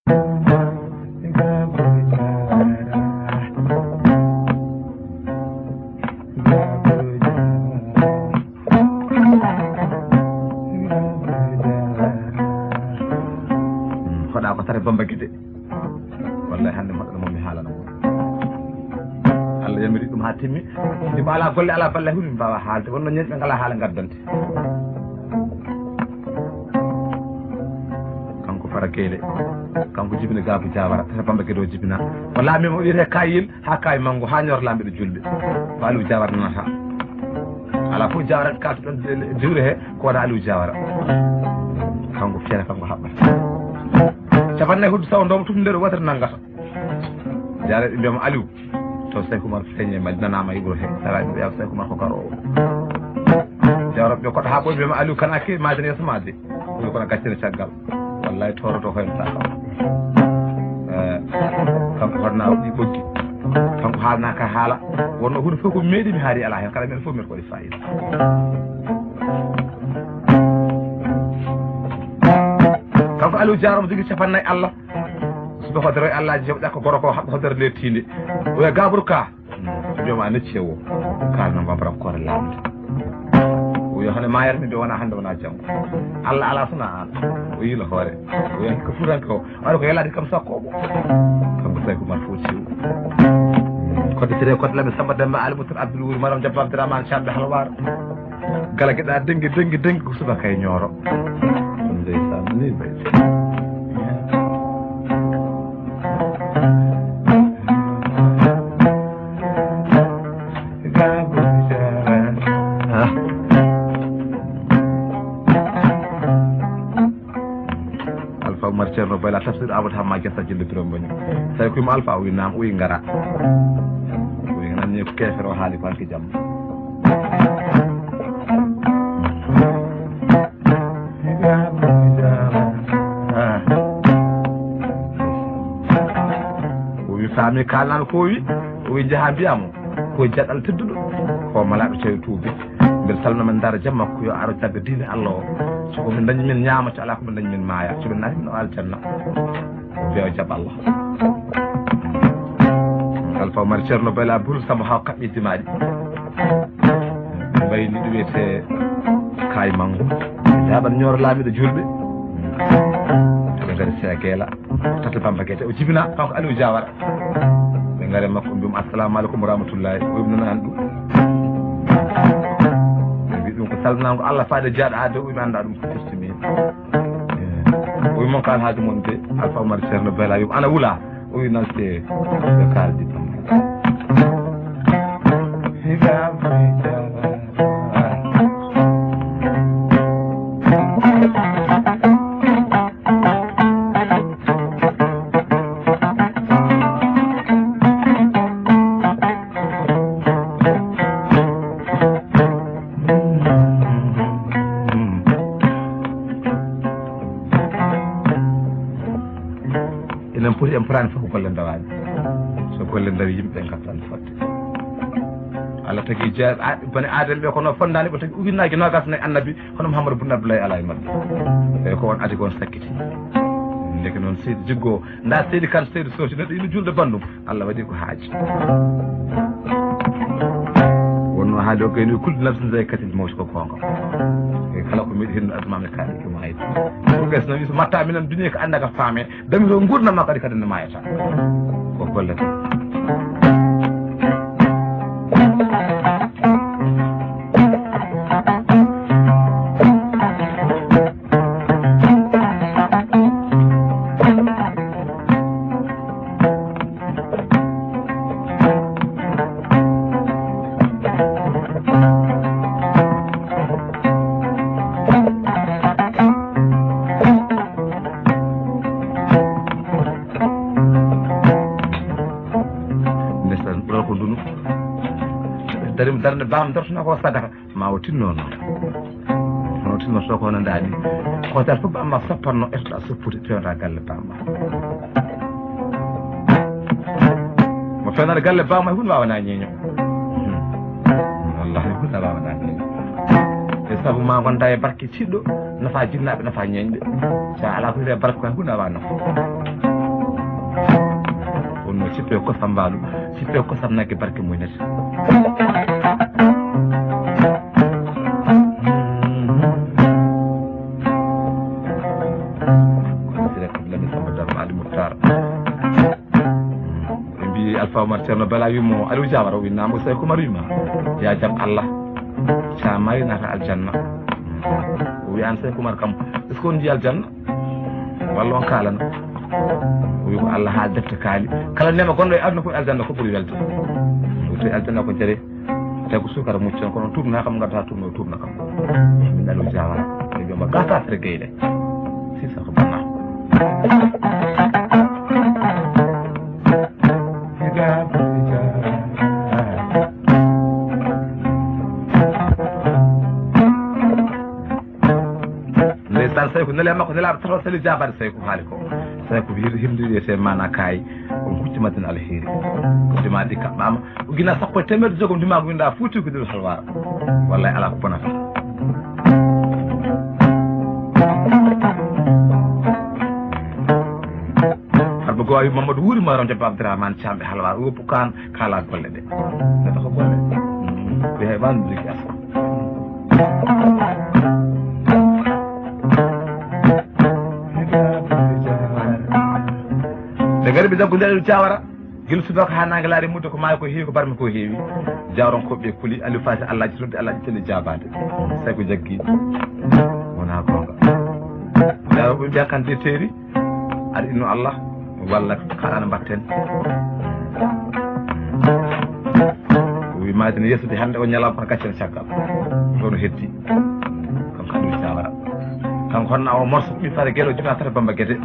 hoɗa ko tare Bamba Guédé wallahi hande moɗo mo mi haalana Allah yamiri ɗum ha timmi ndimo ala golle ala balle hunde mi mbawa haalde wonno ñen ɓe ngala haala gaddante kanko fara keele kanko jibina Gabou Diawara tata Bamba Guédé o jibina o laamima o wiyete kayil ha kayi manggo ha ñor lamɓe ɗo julɓe ko Aliou Diawara nanata ala fof Diawara kalto ɗon diwre he ko waɗa Aliou Diawara kanko feere kanko haɓɓata capannayyi huɗo sawo ndomo tum nder wotere nanggata jaare ɓe mbiyama Aliou to Saykou Oumar feeñe nanama e wuuro he saraɓe ɓe yaw Saykou Oumar ko garowo jawraɓe ɓe koɗo ha ɓoyi mbiyama Aliou kana ke majane yeeso ma de ɗum kono gaccere caggal wallahi toroto koyemta kanko hoɗna ɗi ɓoggi kanko haalnaka haala wonno hunde fof ko meeɗi mi haari ala hen kala men fof mbiɗa ko waɗi fayida kanko Aliou Diawara mo jogui capannayyi Allah suba hodere Allah ji heɓɗa ko goro ko haɓɓa hodere nder tinde oya Gabourou Ka mbiyama necci o kalno mbambaram kore lamde oyo hande mayata mi mbi wona hande wona janggo Allah ala sona an o yiilo hoore oya ko futanke o waɗa ko yalade kam sakkoɓo kanko Saykou Oumar Foutiyou kodde sire kodde lamin Samba Demba Alimoutour Abdoul Wuri Maram Diabba Abdourahmane Camɓe Halwar gala gueɗa dengue ko subaka e ñooro ndeysan ni bayti Alpha Oumar Ceerno Bayla tafsir Amadou Hamma Guessa Jilde Birom Mbagnick tawi koymo Alpha o wi naam o wi ngara o wi nanni ko kefere o haali ko hanki jamma mi kalnano ko wi o wi jaaha mbiyamo koye jaɗal tedduɗo ko malaɓe tawi tuubi mbeɗa salmina men dara jam makko yo aro jagga diine Allah o soko min dañi min ñaamata ala ko min dañi min maaya somin naati min o aljanna wiya o jaɓ Allah Alpha Oumar Ceerno Bayla Boul Samba ha kaɓɓi dimaɗi mbayni ɗo wiyete kayi manggo jaɓat ñooro laamiɗo julɓe ɓe ngari seegeela tata Bamba Guédé o jibina kanko Aliou Diawara ɓe ngari makko mbiyamo assalamu aleykum wa rahmatullahi o wi nanani ɗum ɓe mbi ɗum ko salminango Allah faade jaaɗo adde o wi mi annda ɗum ko testimi o wi mon kal haaju mon de Alpha Oumar Ceerno Bayla wimo ana wuula o wi nan se ɓe kaldi en prani fof ko golle dawani so golle dawi yimɓe ɓe gartan fodde Allah tagui bani adel ɓe kono fondani ɓe tagui ujunnaji nogas nayyi annabi hono Mouhamadou Boun Abdoulaye ala e mabɓe eyi ko won adi kon sakkiti ndeke noon seydi jiggo nda seydi Kane seydi Soji neɗɗo ina julde bandum Allah waɗi ko haaji wonno haali o gayni kulde nafsin zaykatil mawti ko gonga e kala ko miɗi hinno adumami kaali ko mayde ko gas no wi so matta minen duniya ko anda ka faame dami to gurdam kadi kadi no mayata ko golle tan darde bam dortona ko sadaka ma o tinno noon hono tinno so ko nanda ni ko dal fof bamma sappanno etoɗa soppude pewata galle bamma mo fenata galle bamma hunde wawana ñeño wallahi hunde wawana ñeño e saabu ma gonta e barke ciɗɗo nafa jinnaɓe nafa ñeñɓe sa ala ko wiite barke ko hunde wawa nafa ko sambalu sippe ko sam nagge barke muynete Alpha Omar Cerno Bala wimo Aliou Diawara winnamo Sey Kumar wima ya jam Allah sa mari nata aljanna o wi an Sey Kumar kam est ce qu'on ji aljanna walla on kalana o wi ko Allah ha defte kaali kala nema gonɗo e aduna ko aljanna ko ɓuuri welde o tawi aljanna ko jere tawi ko sukara muccon kono tubna kam gadata tubno tubna kam min Aliou Diawara e biyoma gata tere geyɗe si sa ko banna ndeysaan Sey ko nele makko nelaɓe tato sali jabade Sey ko haali ko Sey ko hirndiri e mana kayi on huccimadin alheri ko ndima ɗi kaɓɓama o guina sappo e temedde jogom ndima ko winda fuuti ko dir halwara wallay ala ko bonata harɓe goo wi Mamadou wuuri maron jabba Abdourahmane Thiam ɓe halwara woppu kan kala golle ɗe neɗɗo ko golle ɓe heɓani jogui asko nde gari ɓe jaggo Aliou Diawara guila subaka ha nangue laari mudde ko maayi ko heewi ko barmi ko heewi jawron koɓe kuuli Aliou Fati Allah ji rodde Allah ji telle jabade Sey ko jaggi wona gonga jawro ɓe mbiya kante teeri aɗa inno Allah walla kaɗano mbatten o wi madine yesude hande o ñalama kono gaccene caggal ɗono heddi kanko Aliou Diawara kanko honna o morso ɓi fare gueɗe o juma tata Bamba Guédé